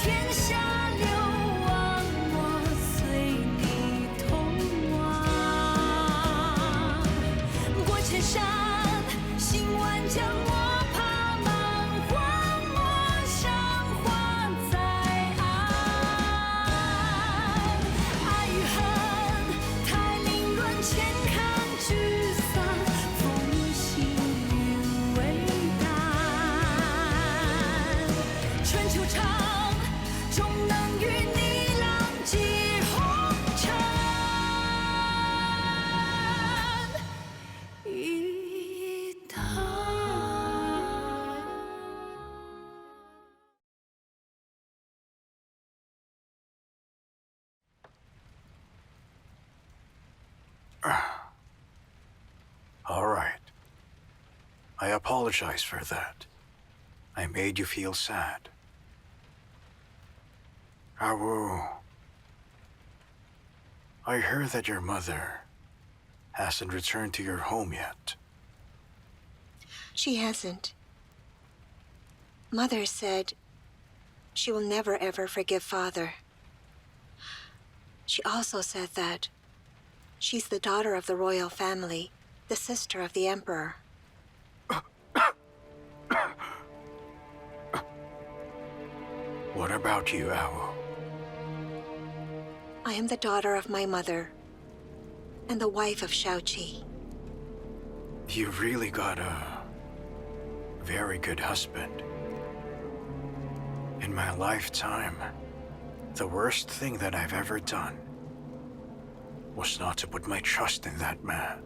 天下流亡，我随你同往。过千山，行万江，我怕忙荒漠上花在岸。爱与恨，太凌乱，千看聚散，风行云为淡。春秋长，终能与你浪迹红尘一趟。All right. I apologize for that. I made you feel sad. Awu, I heard that your mother hasn't returned to your home yet. She hasn't. Mother said she will never ever forgive Father. She also said that she's the daughter of the royal family, the sister of the Emperor. What about you, Awu? I am the daughter of my mother and the wife of Xiao Qi. You've really got a very good husband. In my lifetime, the worst thing that I've ever done was not to put my trust in that man.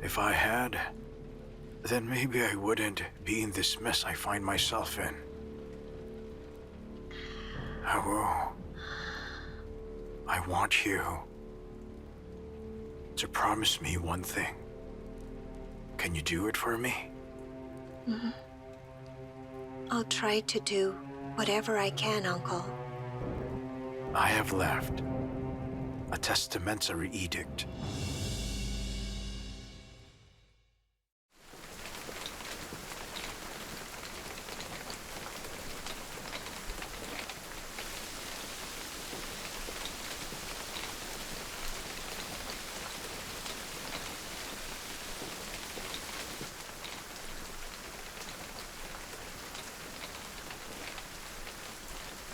If I had, then maybe I wouldn't be in this mess I find myself in. Awu, I want you to promise me one thing. Can you do it for me? Mm-hmm. I'll try to do whatever I can, Uncle. I have left a testamentary edict.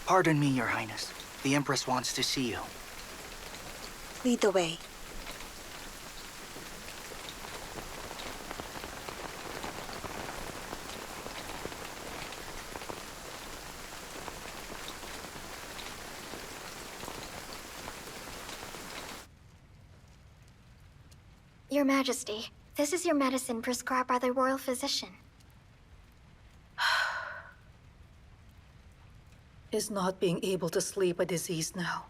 Pardon me, Your Highness. The Empress wants to see you. Lead the way. Your Majesty, this is your medicine prescribed by the royal physician. Is not being able to sleep a disease now?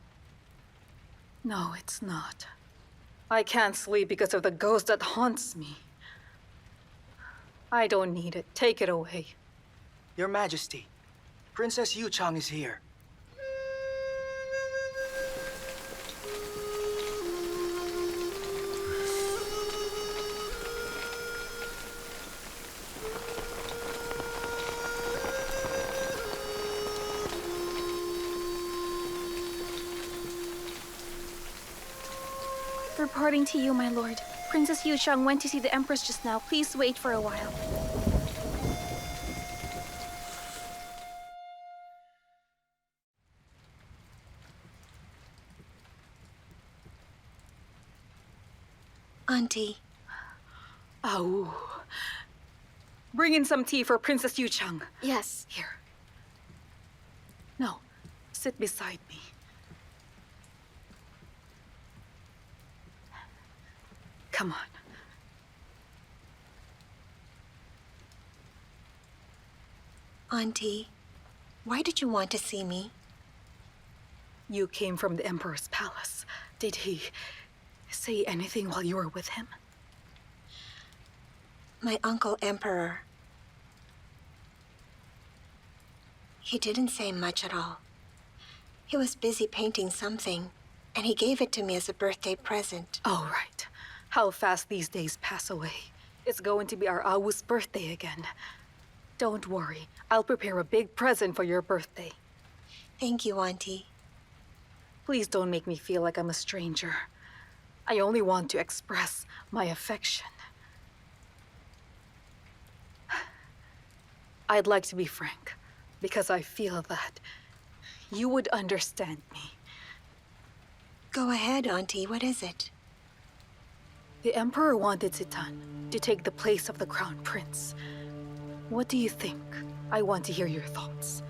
No, it's not. I can't sleep because of the ghost that haunts me. I don't need it. Take it away. Your Majesty, Princess Yuzhang is here. Reporting to you, my lord. Princess Yuzhang went to see the Empress just now. Please wait for a while. Auntie. Ow. Bring in some tea for Princess Yuzhang. Yes. Here. No, sit beside me. Come on. Auntie, why did you want to see me? You came from the Emperor's palace. Did he say anything while you were with him? My uncle Emperor. He didn't say much at all. He was busy painting something, and he gave it to me as a birthday present. Oh, right. How fast these days pass away. It's going to be our Awu's birthday again. Don't worry. I'll prepare a big present for your birthday. Thank you, Auntie. Please don't make me feel like I'm a stranger. I only want to express my affection. I'd like to be frank, because I feel that you would understand me. Go ahead, Auntie. What is it? The Emperor wanted Zidan to take the place of the Crown Prince. What do you think? I want to hear your thoughts.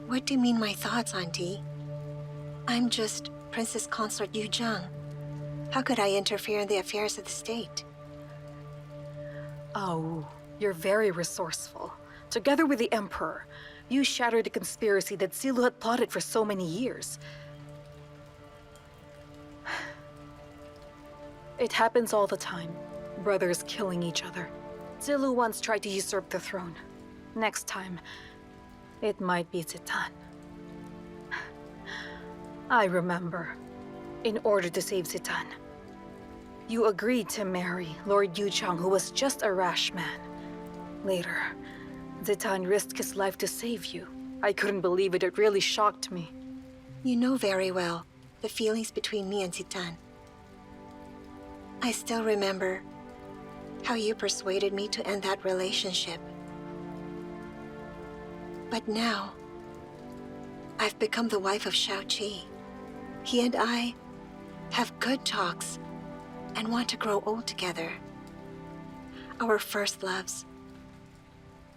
What do you mean my thoughts, Auntie? I'm just Princess Consort Yuzhang. How could I interfere in the affairs of the state? Oh, you're very resourceful. Together with the Emperor, you shattered the conspiracy that Zilu had plotted for so many years. It happens all the time. Brothers killing each other. Zilu once tried to usurp the throne. Next time, it might be Zidan. I remember. In order to save Zidan, you agreed to marry Lord Yuzhang, who was just a rash man. Later, Zidan risked his life to save you. I couldn't believe it. It really shocked me. You know very well the feelings between me and Zidan. I still remember how you persuaded me to end that relationship. But now, I've become the wife of Xiao Qi. He and I have good talks and want to grow old together. Our first loves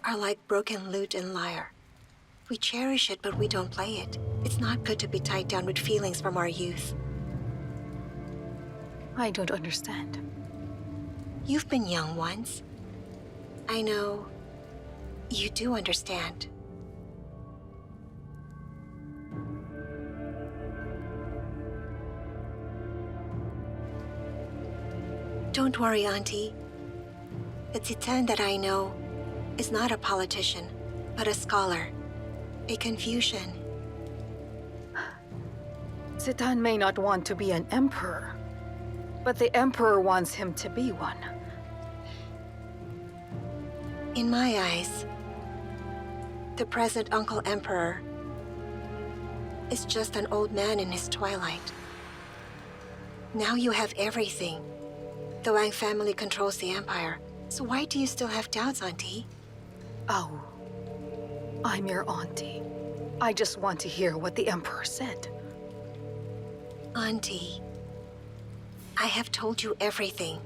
are like broken lute and lyre. We cherish it, but we don't play it. It's not good to be tied down with feelings from our youth. I don't understand. You've been young once. I know you do understand. Don't worry, Auntie. The Zidan that I know is not a politician, but a scholar, a Confucian. Zidan may not want to be an emperor, but the Emperor wants him to be one. In my eyes, the present Uncle Emperor is just an old man in his twilight. Now you have everything. The Wang family controls the empire. So why do you still have doubts, Auntie? Oh, I'm your auntie. I just want to hear what the Emperor said. Auntie, I have told you everything.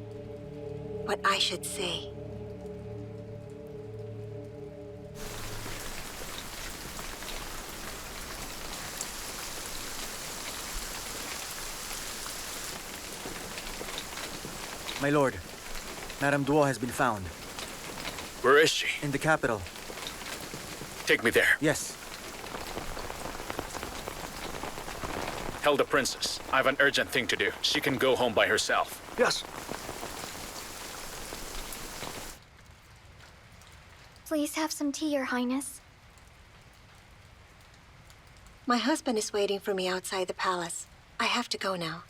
What I should say. My lord, Madame Duo has been found. Where is she? In the capital. Take me there. Yes. Tell the princess. I have an urgent thing to do. She can go home by herself. Yes. Please have some tea, Your Highness. My husband is waiting for me outside the palace. I have to go now.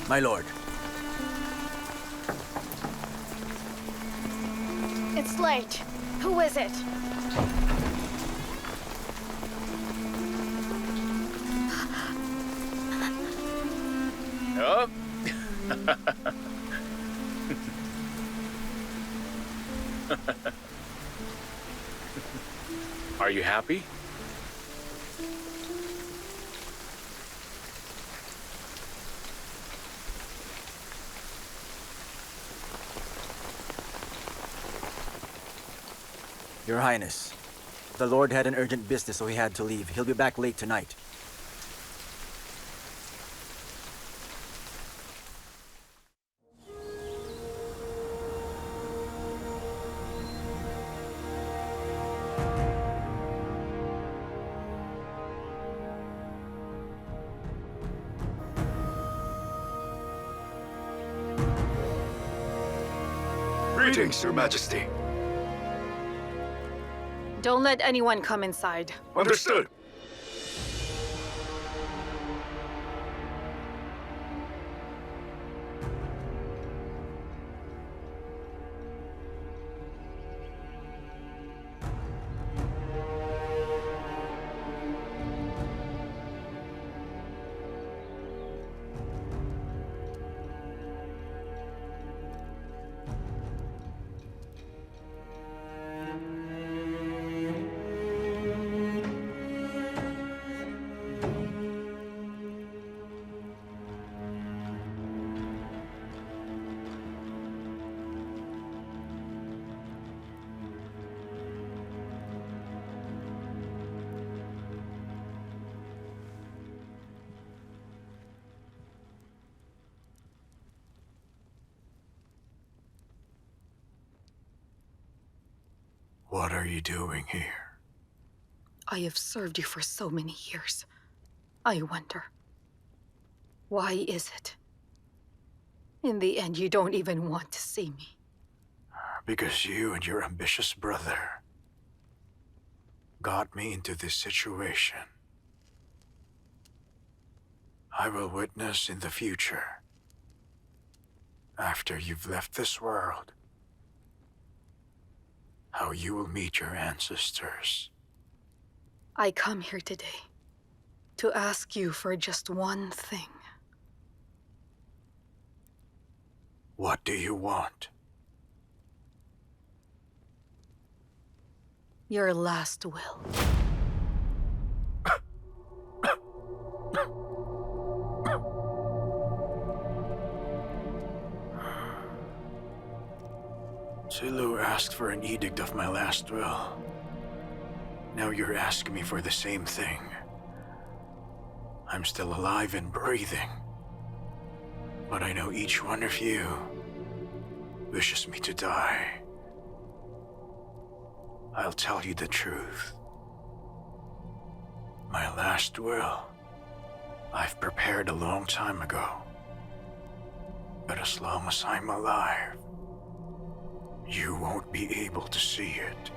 My lord. It's late. Who is it? Oh. Are you happy? Your Highness, The Lord had an urgent business, so he had to leave. He'll be back late tonight. Greetings, Your Majesty. Don't let anyone come inside. Understood. What are you doing here? I have served you for so many years. I wonder, why is it? In the end, you don't even want to see me. Because you and your ambitious brother got me into this situation. I will witness in the future, after you've left this world, how you will meet your ancestors. I come here today to ask you for just one thing. What do you want? Your last will. Zilu asked for an edict of my last will. Now you're asking me for the same thing. I'm still alive and breathing. But I know each one of you wishes me to die. I'll tell you the truth. My last will, I've prepared a long time ago. But as long as I'm alive, you won't be able to see it.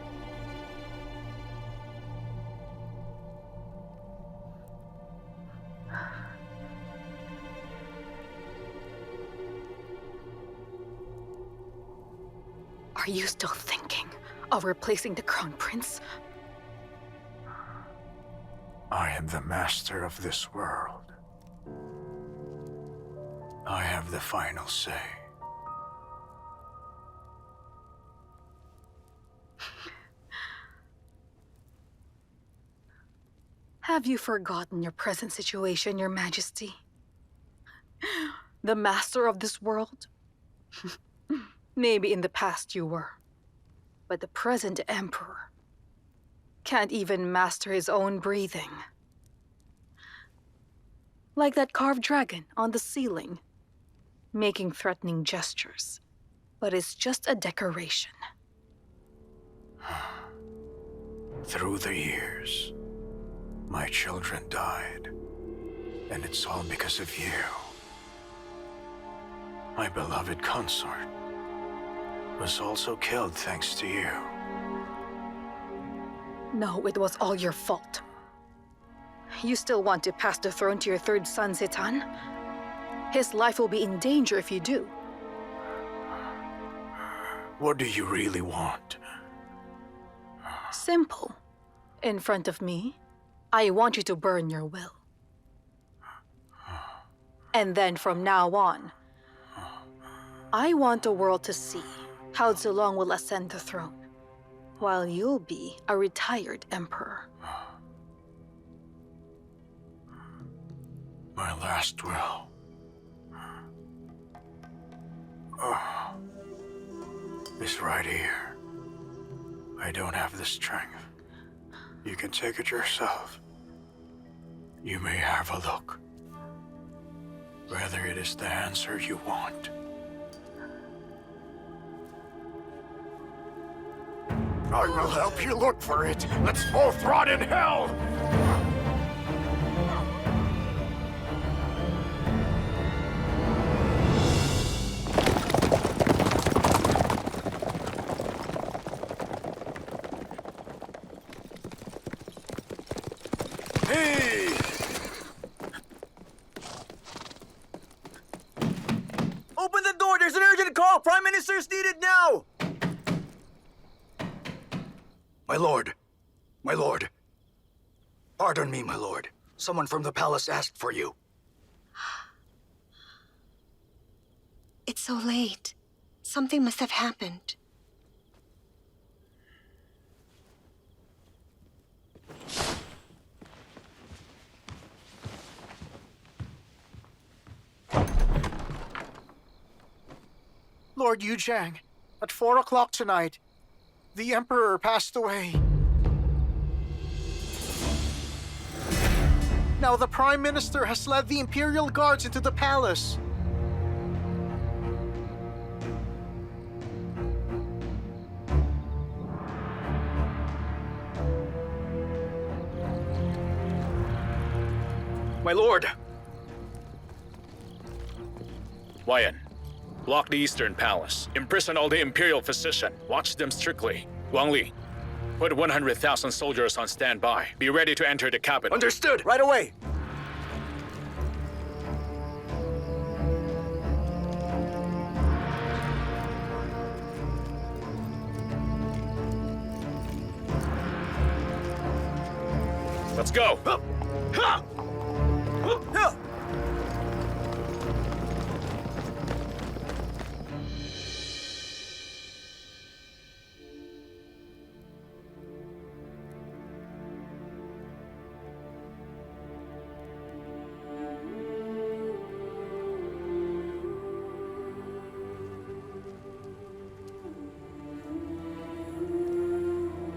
Are you still thinking of replacing the crown prince? I am the master of this world. I have the final say. Have you forgotten your present situation, Your Majesty? The master of this world? Maybe in the past you were, but the present emperor can't even master his own breathing. Like that carved dragon on the ceiling, making threatening gestures, but it's just a decoration. Through the years, my children died, and it's all because of you. My beloved consort was also killed thanks to you. No, it was all your fault. You still want to pass the throne to your third son, Zidan? His life will be in danger if you do. What do you really want? Simple. In front of me, I want you to burn your will. And then from now on, I want the world to see how Zilong will ascend the throne, while you'll be a retired emperor. My last will. Is right here. I don't have the strength. You can take it yourself. You may have a look. Whether it is the answer you want. I will help you look for it. Let's both rot in hell! Hey! Open the door! There's an urgent call! Prime Minister's needed now! My lord. My lord. Pardon me, my lord. Someone from the palace asked for you. It's so late. Something must have happened. Lord Yuzhang, at 4 o'clock tonight, the Emperor passed away. Now the Prime Minister has led the Imperial Guards into the palace. My lord. Wang Yan, block the Eastern Palace. Imprison all the Imperial physician. Watch them strictly. Wang Li, put 100,000 soldiers on standby. Be ready to enter the capital. Understood! Right away! Let's go!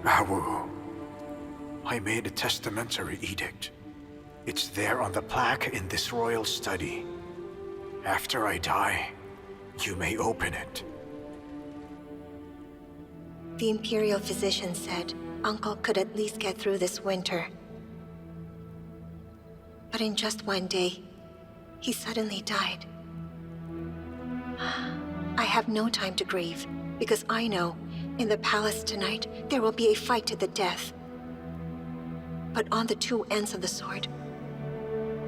Awu, I made a testamentary edict. It's there on the plaque in this royal study. After I die, you may open it. The Imperial physician said Uncle could at least get through this winter. But in just one day, he suddenly died. I have no time to grieve, because I know in the palace tonight there will be a fight to the death. But on the two ends of the sword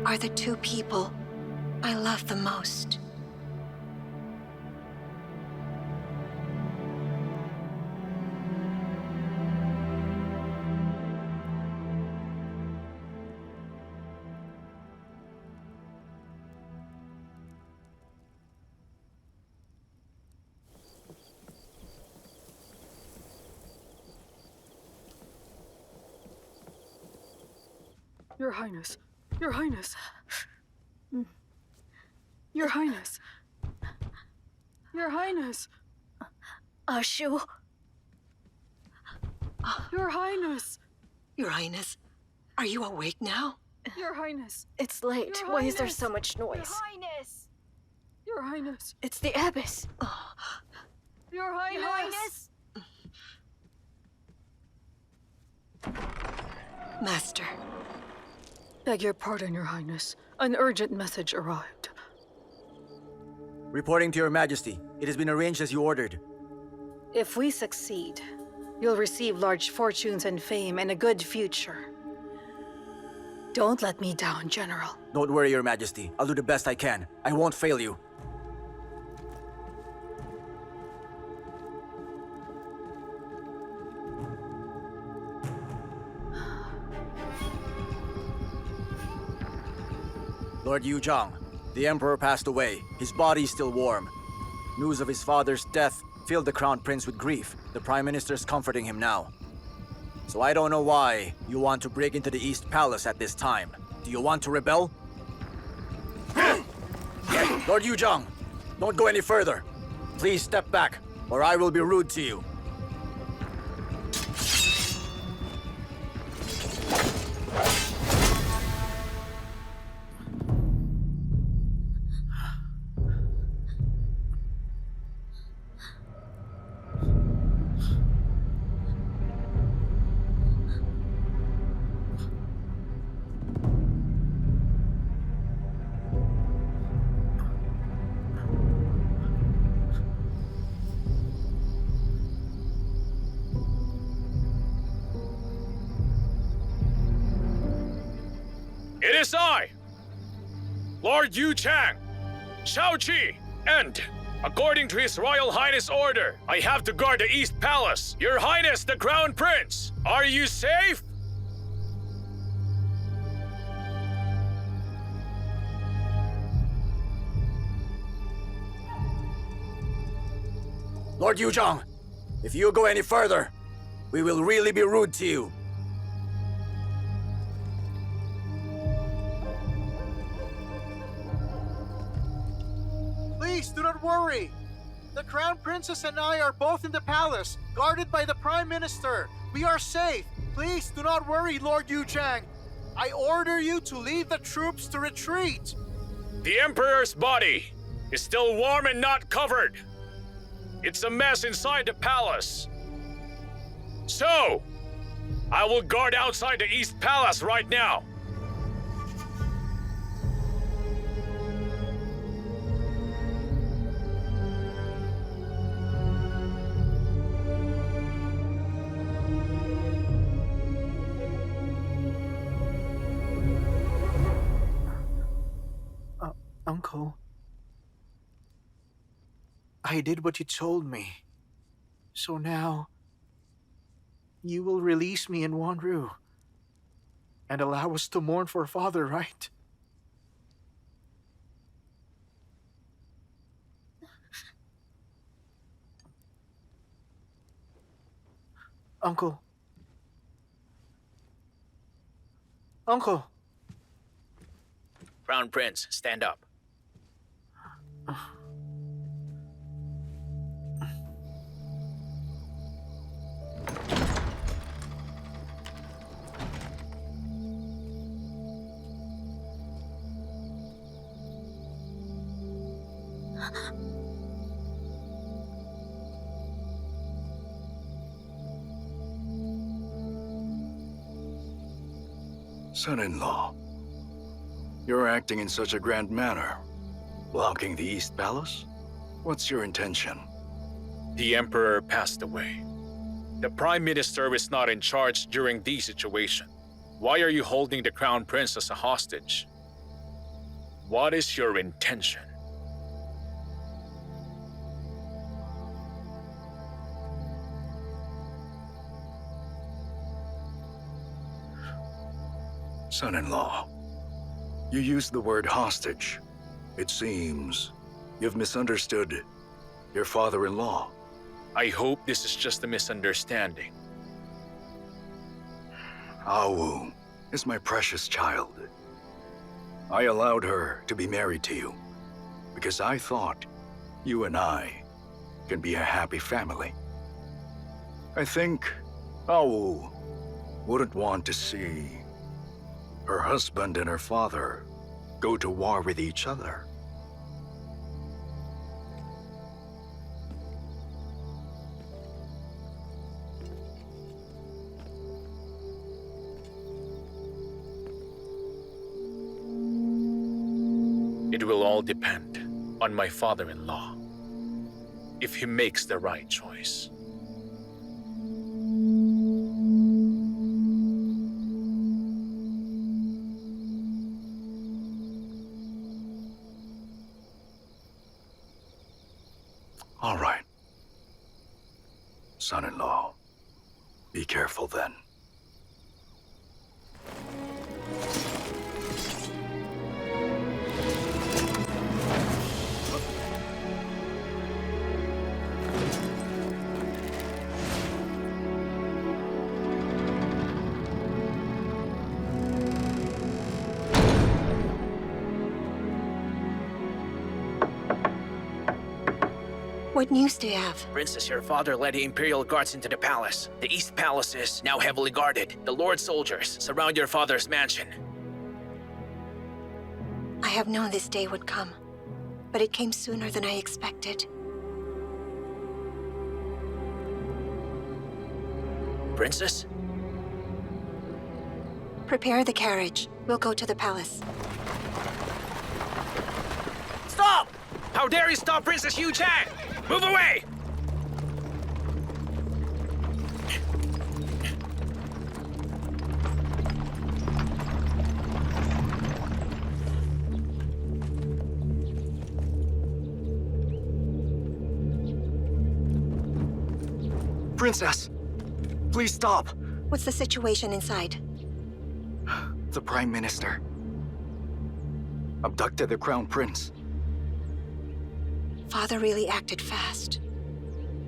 are the two people I love the most. Your Highness. Your Highness. Your Highness. Your Highness. Ashu. Your Highness. Your Highness, are you awake now? Your Highness. It's late. Your Why is there Highness. so much noise? Your Highness. Your Highness. It's the Abbess. Your Highness. Master. Beg your pardon, Your Highness. An urgent message arrived. Reporting to Your Majesty. It has been arranged as you ordered. If we succeed, you'll receive large fortunes and fame and a good future. Don't let me down, General. Don't worry, Your Majesty. I'll do the best I can. I won't fail you. Lord Yuzhang, the Emperor passed away. His body is still warm. News of his father's death filled the Crown Prince with grief. The Prime Minister is comforting him now. So I don't know why you want to break into the East Palace at this time. Do you want to rebel? Lord Yuzhang, don't go any further. Please step back, or I will be rude to you. is I, Lord Yu Chang, Xiao Qi, and according to His Royal Highness order, I have to guard the East Palace. Your Highness, the Crown Prince, are you safe? Lord Yuzhang, if you go any further, we will really be rude to you. Please, do not worry. The Crown Princess and I are both in the palace, guarded by the Prime Minister. We are safe. Please, do not worry, Lord Yuzhang. I order you to lead the troops to retreat. The Emperor's body is still warm and not covered. It's a mess inside the palace. So, I will guard outside the East Palace right now. Uncle, I did what you told me. So now, you will release me in Wanru and allow us to mourn for father, right? Uncle. Uncle. Crown Prince, stand up. Son-in-law, you're acting in such a grand manner. Blocking the East Palace? What's your intention? The Emperor passed away. The Prime Minister is not in charge during this situation. Why are you holding the Crown Prince as a hostage? What is your intention? Son-in-law, you used the word hostage. It seems you've misunderstood your father-in-law. I hope this is just a misunderstanding. Awu is my precious child. I allowed her to be married to you because I thought you and I can be a happy family. I think Awu wouldn't want to see her husband and her father go to war with each other. It will all depend on my father-in-law, if he makes the right choice. All right. Son-in-law, be careful then. What news do you have? Princess, your father led the Imperial Guards into the palace. The East Palace is now heavily guarded. The Lord soldiers surround your father's mansion. I have known this day would come, but it came sooner than I expected. Princess? Prepare the carriage. We'll go to the palace. Stop! How dare you stop Princess Yu Chang! Move away! Princess! Please stop! What's the situation inside? The Prime Minister abducted the Crown Prince. Father really acted fast.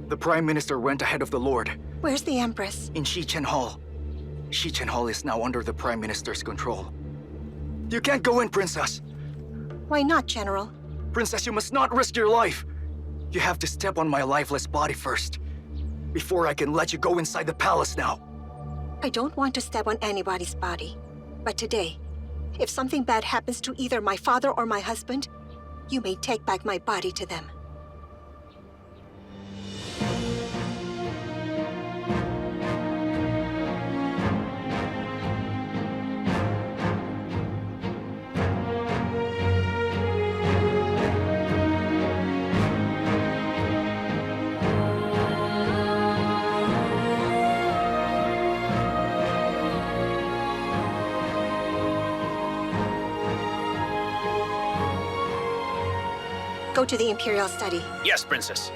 The Prime Minister went ahead of the Lord. Where's the Empress? In Shichen Hall. Shichen Hall is now under the Prime Minister's control. You can't go in, Princess! Why not, General? Princess, you must not risk your life! You have to step on my lifeless body first, before I can let you go inside the palace now. I don't want to step on anybody's body. But today, if something bad happens to either my father or my husband, you may take back my body to them. Go to the Imperial study. Yes, Princess.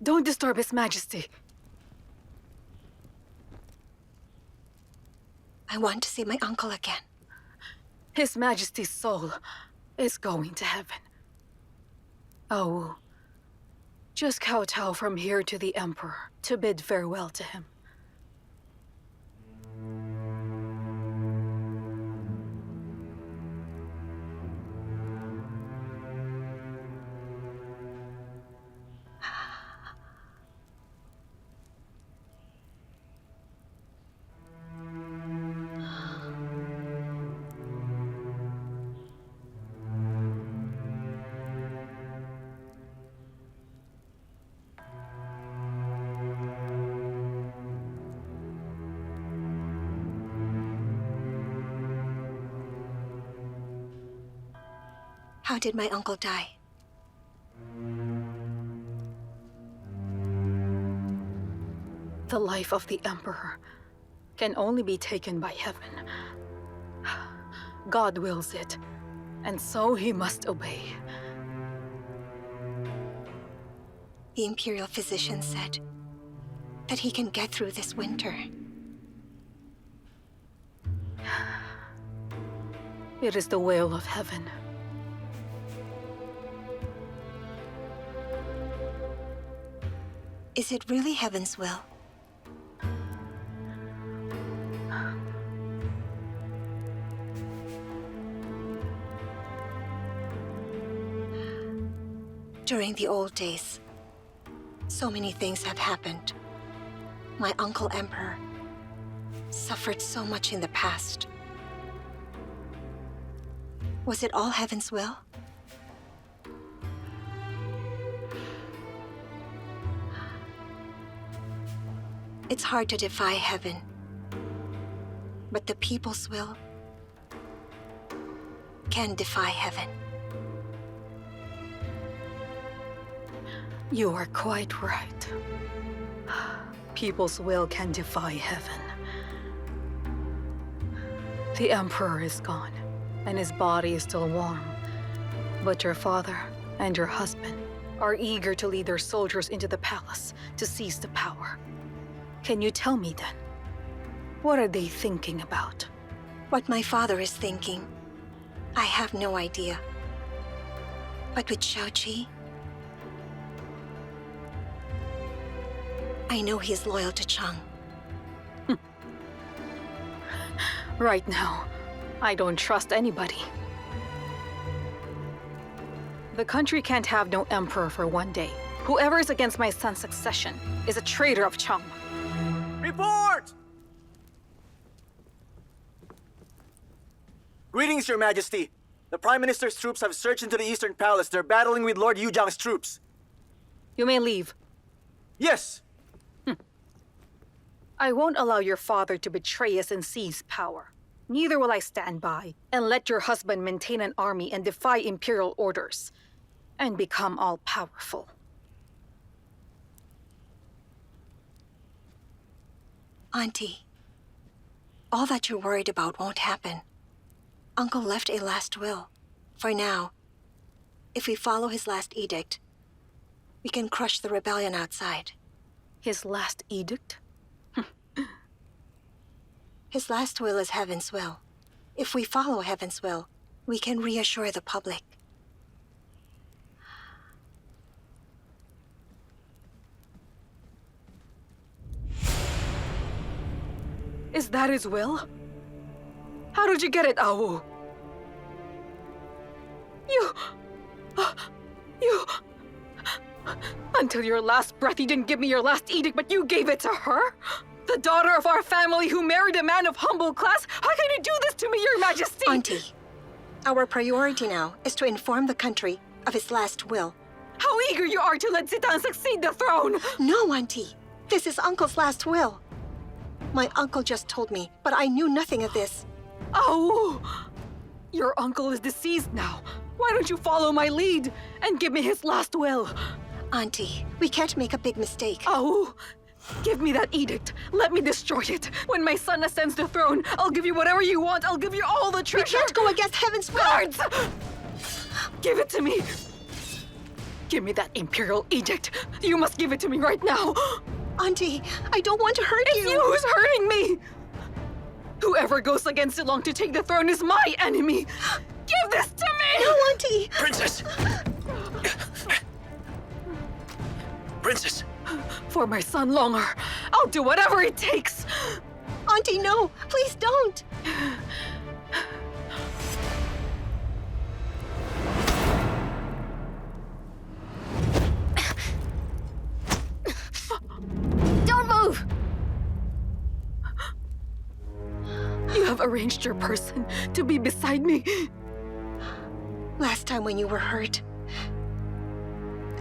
Don't disturb His Majesty. I want to see my uncle again. His Majesty's soul is going to heaven. Oh, just kowtow from here to the Emperor to bid farewell to him. How did my uncle die? The life of the Emperor can only be taken by heaven. God wills it, and so he must obey. The Imperial physician said that he can get through this winter. It is the will of heaven. Is it really heaven's will? During the old days, so many things have happened. My uncle Emperor suffered so much in the past. Was it all heaven's will? It's hard to defy heaven, but the people's will can defy heaven. You are quite right. People's will can defy heaven. The Emperor is gone, and his body is still warm. But your father and your husband are eager to lead their soldiers into the palace to seize the power. Can you tell me then? What are they thinking about? What my father is thinking, I have no idea. But with Xiao Qi, I know he is loyal to Chang. Right now, I don't trust anybody. The country can't have no emperor for one day. Whoever is against my son's succession is a traitor of Cheng. Report! Greetings, Your Majesty. The Prime Minister's troops have surged into the Eastern Palace. They're battling with Lord Yuzhang's troops. You may leave. Yes! I won't allow your father to betray us and seize power. Neither will I stand by and let your husband maintain an army and defy imperial orders and become all-powerful. Auntie, all that you're worried about won't happen. Uncle left a last will. For now, if we follow his last edict, we can crush the rebellion outside. His last edict? His last will is Heaven's will. If we follow Heaven's will, we can reassure the public. Is that his will? How did you get it, Awu? You... Until your last breath, you didn't give me your last edict, but you gave it to her? The daughter of our family who married a man of humble class? How can you do this to me, Your Majesty? Auntie, our priority now is to inform the country of his last will. How eager you are to let Zidan succeed the throne! No, Auntie. This is Uncle's last will. My uncle just told me, but I knew nothing of this. Oh! Your uncle is deceased now. Why don't you follow my lead and give me his last will? Auntie, we can't make a big mistake. Oh! Give me that edict. Let me destroy it. When my son ascends the throne, I'll give you whatever you want. I'll give you all the treasure. We can't go against Heaven's will. Guards! Give it to me. Give me that imperial edict. You must give it to me right now. Auntie, I don't want to hurt you. It's you who's hurting me. Whoever goes against Long to take the throne is my enemy. Give this to me. No, Auntie. Princess! Princess! For my son Longer, I'll do whatever it takes. Auntie, no. Please don't. Don't move! You have arranged your person to be beside me. Last time when you were hurt,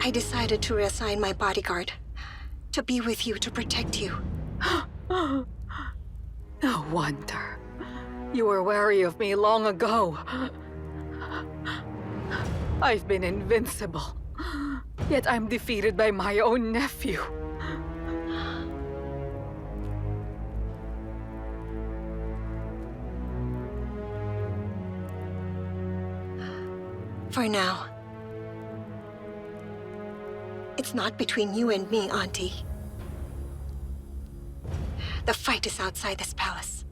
I decided to reassign my bodyguard to be with you to protect you. No wonder. You were wary of me long ago. I've been invincible, yet I'm defeated by my own nephew. For now, it's not between you and me, Auntie. The fight is outside this palace.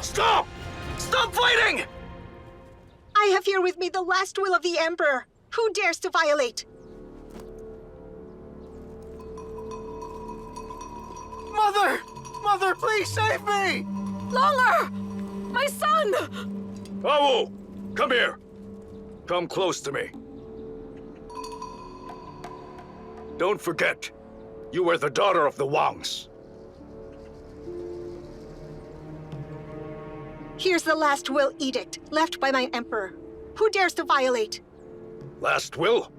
Stop! Stop fighting! I have here with me the last will of the Emperor. Who dares to violate? Mother! Mother, please save me! Longer! My son! Awu! Come here! Come close to me. Don't forget, you were the daughter of the Wangs. Here's the last will edict left by my Emperor. Who dares to violate? Last will?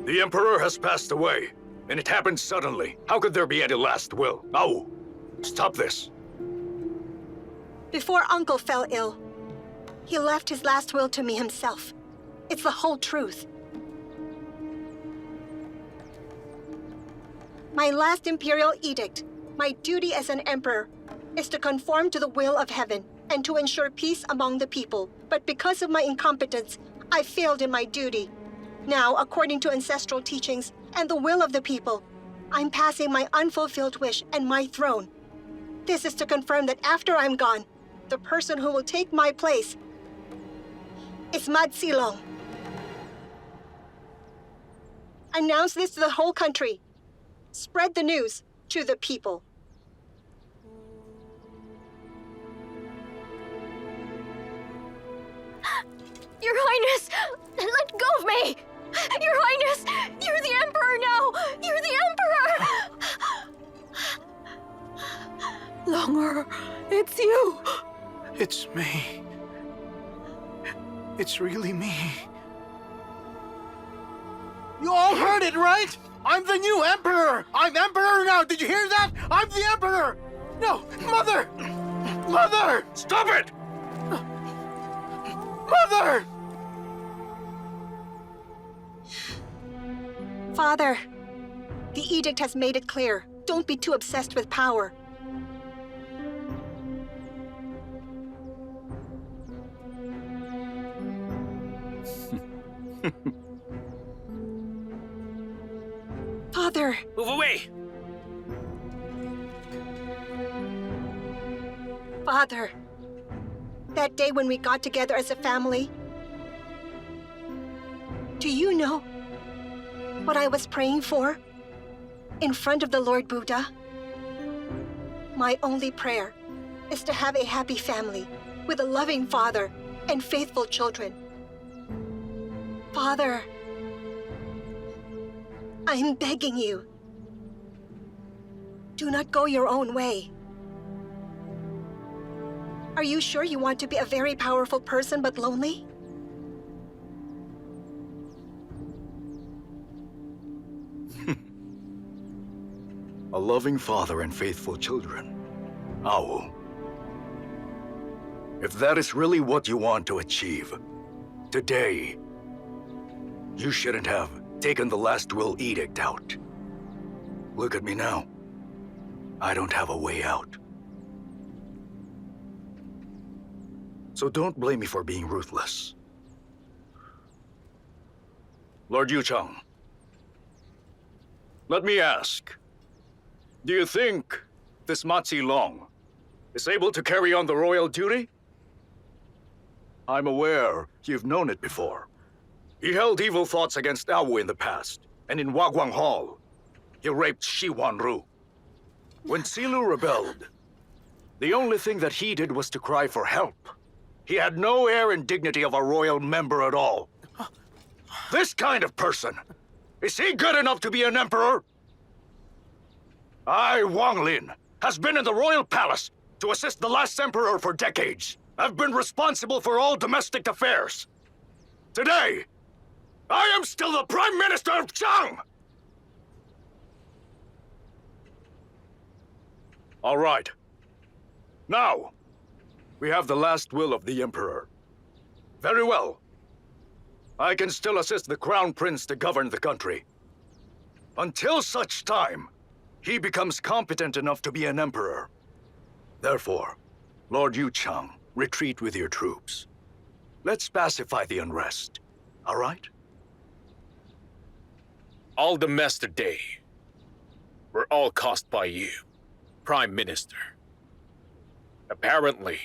The Emperor has passed away, and it happened suddenly. How could there be any last will? Awu, stop this. Before Uncle fell ill, he left his last will to me himself. It's the whole truth. My last imperial edict My duty as an emperor is to conform to the will of heaven and to ensure peace among the people. But because of my incompetence, I failed in my duty. Now, according to ancestral teachings and the will of the people, I'm passing my unfulfilled wish and my throne. This is to confirm that after I'm gone, the person who will take my place is Mad Silong. Announce this to the whole country. Spread the news to the people. Your Highness, let go of me! Your Highness, you're the Emperor now! You're the Emperor! Longer, it's you! It's me. It's really me. You all heard it, right? I'm the new emperor! I'm emperor now! Did you hear that? I'm the emperor! No! Mother! Mother! Stop it! Mother! Father, the edict has made it clear. Don't be too obsessed with power. Father! Move away! Father, that day when we got together as a family, do you know what I was praying for in front of the Lord Buddha? My only prayer is to have a happy family with a loving father and faithful children. Father, I'm begging you, do not go your own way. Are you sure you want to be a very powerful person but lonely? A loving father and faithful children. Awu. If that is really what you want to achieve, today, you shouldn't have taken the last will edict out. Look at me now. I don't have a way out. So don't blame me for being ruthless. Lord Yuchang, let me ask, do you think this Ma Long is able to carry on the royal duty? I'm aware you've known it before. He held evil thoughts against Awu in the past, and in Wagwang Hall, he raped Shi Wanru. When Silu rebelled, the only thing that he did was to cry for help. He had no air and dignity of a royal member at all. This kind of person, is he good enough to be an emperor? I, Wang Lin, has been in the royal palace to assist the last emperor for decades. I've been responsible for all domestic affairs. Today, I am still the Prime Minister of Zhang! All right. Now, we have the last will of the Emperor. Very well. I can still assist the Crown Prince to govern the country. Until such time, he becomes competent enough to be an emperor. Therefore, Lord Yuchang, retreat with your troops. Let's pacify the unrest, all right? All the mess today were all caused by you, Prime Minister. Apparently,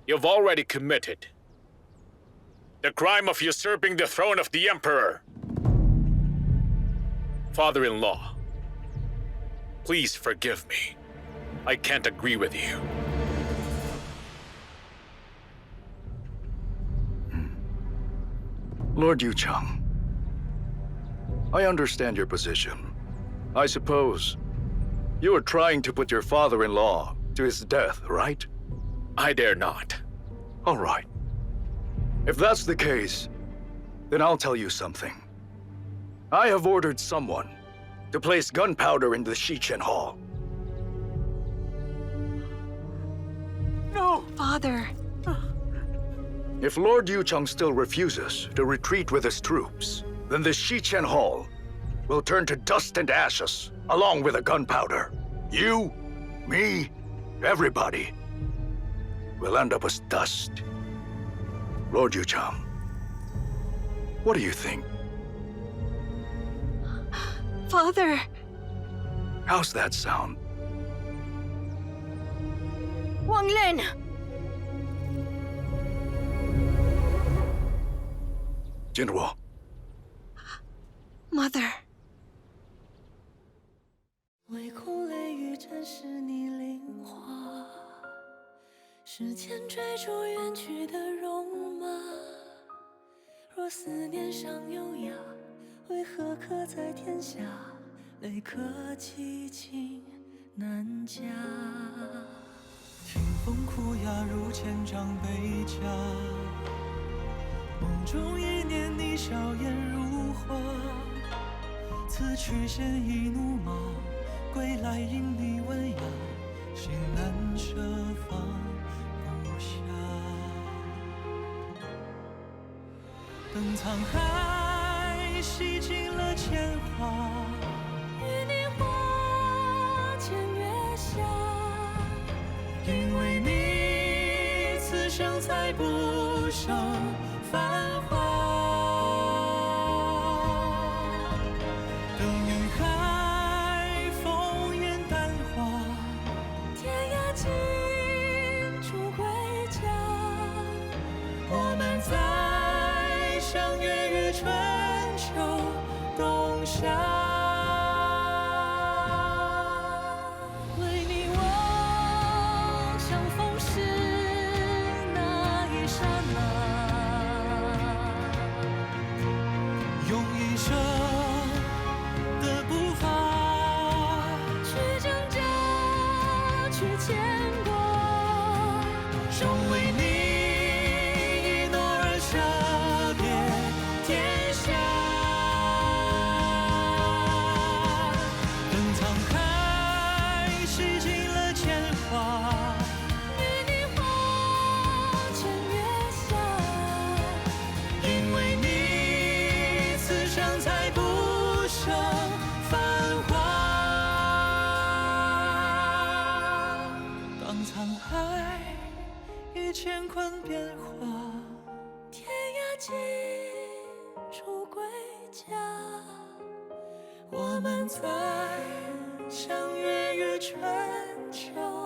you've already committed the crime of usurping the throne of the Emperor. Father-in-law, please forgive me. I can't agree with you. Lord Yuchang, I understand your position. I suppose you are trying to put your father-in-law to his death, right? I dare not. All right. If that's the case, then I'll tell you something. I have ordered someone to place gunpowder in the Shichen Hall. No! Father. If Lord Yuchang still refuses to retreat with his troops, then the Shichen Hall will turn to dust and ashes, along with the gunpowder. You, me, everybody will end up as dust. Lord Yuchang, what do you think? Father! How's that sound? Wang Yan! Jinwo. Mother. 唯恐泪雨沾湿你灵花，时间追逐远去的戎马。若思念尚有涯，为何刻在天下？泪可凄清难夹。听风哭哑如千丈悲家，梦中一念你笑颜如花。此去现一怒马，归来因你温雅，心难舍放不下。等沧海洗尽了铅华，与你花前月下。因为你，此生才不剩繁华。等云海烽烟淡化，天涯尽处归家。我们再相约于春秋冬夏。乾坤变化，天涯尽处归家。我们再相约于春秋。